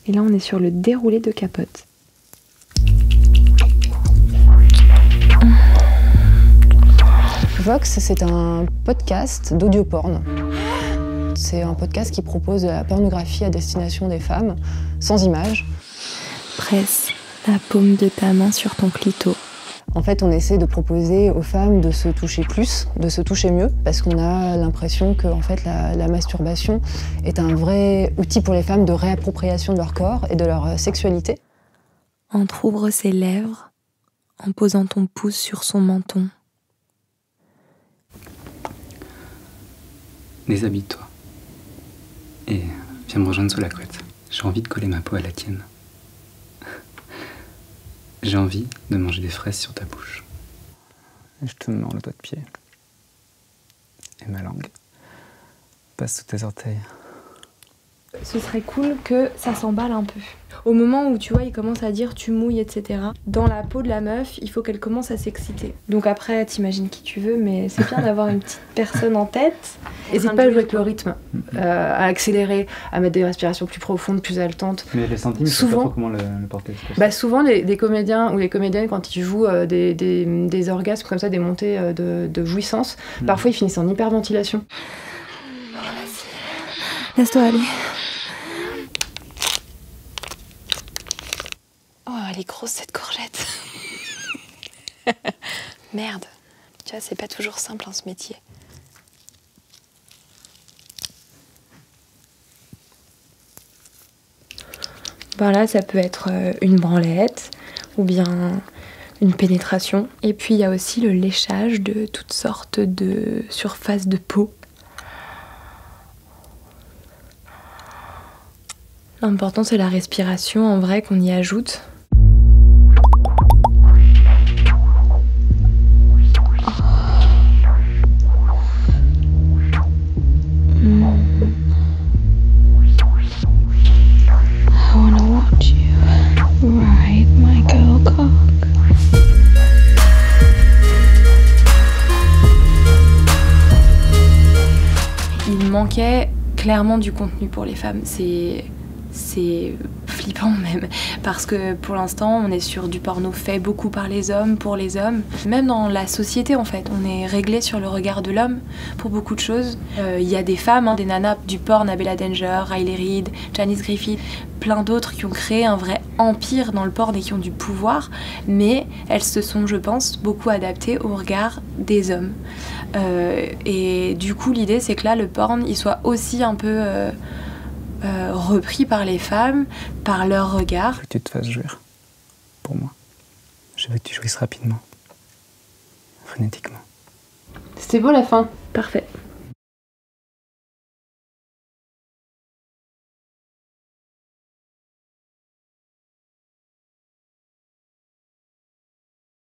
Et là, on est sur le déroulé de capote. Vox, c'est un podcast d'audio-porn. C'est un podcast qui propose de la pornographie à destination des femmes, sans images. Presse la paume de ta main sur ton clito. En fait, on essaie de proposer aux femmes de se toucher plus, de se toucher mieux, parce qu'on a l'impression que en fait, la masturbation est un vrai outil pour les femmes de réappropriation de leur corps et de leur sexualité. Entrouvre ses lèvres en posant ton pouce sur son menton. Déshabille-toi et viens me rejoindre sous la couette. J'ai envie de coller ma peau à la tienne. J'ai envie de manger des fraises sur ta bouche. Et je te mords le doigt de pied. Et ma langue passe sous tes orteils. Ce serait cool que ça s'emballe un peu. Au moment où tu vois, il commence à dire tu mouilles, etc. Dans la peau de la meuf, il faut qu'elle commence à s'exciter. Donc après, t'imagines qui tu veux, mais c'est bien d'avoir une petite personne en tête. N'hésite pas à jouer avec le rythme, à accélérer, à mettre des respirations plus profondes, plus haletantes. Mais les centimes, souvent, je sais pas trop comment le porter. Souvent, les comédiens ou les comédiennes, quand ils jouent des orgasmes comme ça, des montées de jouissance, parfois ils finissent en hyperventilation. Vas-y, laisse-toi aller. Oh, elle est grosse cette courgette. Merde. Tu vois, c'est pas toujours simple ce métier. Ben là, ça peut être une branlette ou bien une pénétration. Et puis il y a aussi le léchage de toutes sortes de surfaces de peau. L'important, c'est la respiration en vrai qu'on y ajoute. Il manquait clairement du contenu pour les femmes. C'est flippant même, parce que pour l'instant on est sur du porno fait beaucoup par les hommes, pour les hommes. Même dans la société en fait, on est réglé sur le regard de l'homme pour beaucoup de choses. Il y a des femmes, des nanas du porn, Bella Danger, Riley Reid, Janice Griffith, plein d'autres qui ont créé un vrai empire dans le porn et qui ont du pouvoir, mais elles se sont, je pense, beaucoup adaptées au regard des hommes. Et du coup l'idée c'est que là le porn il soit aussi un peu repris par les femmes, par leur regard. Je veux que tu te fasses jouir, pour moi. Je veux que tu jouisses rapidement, frénétiquement. C'était beau la fin. Parfait.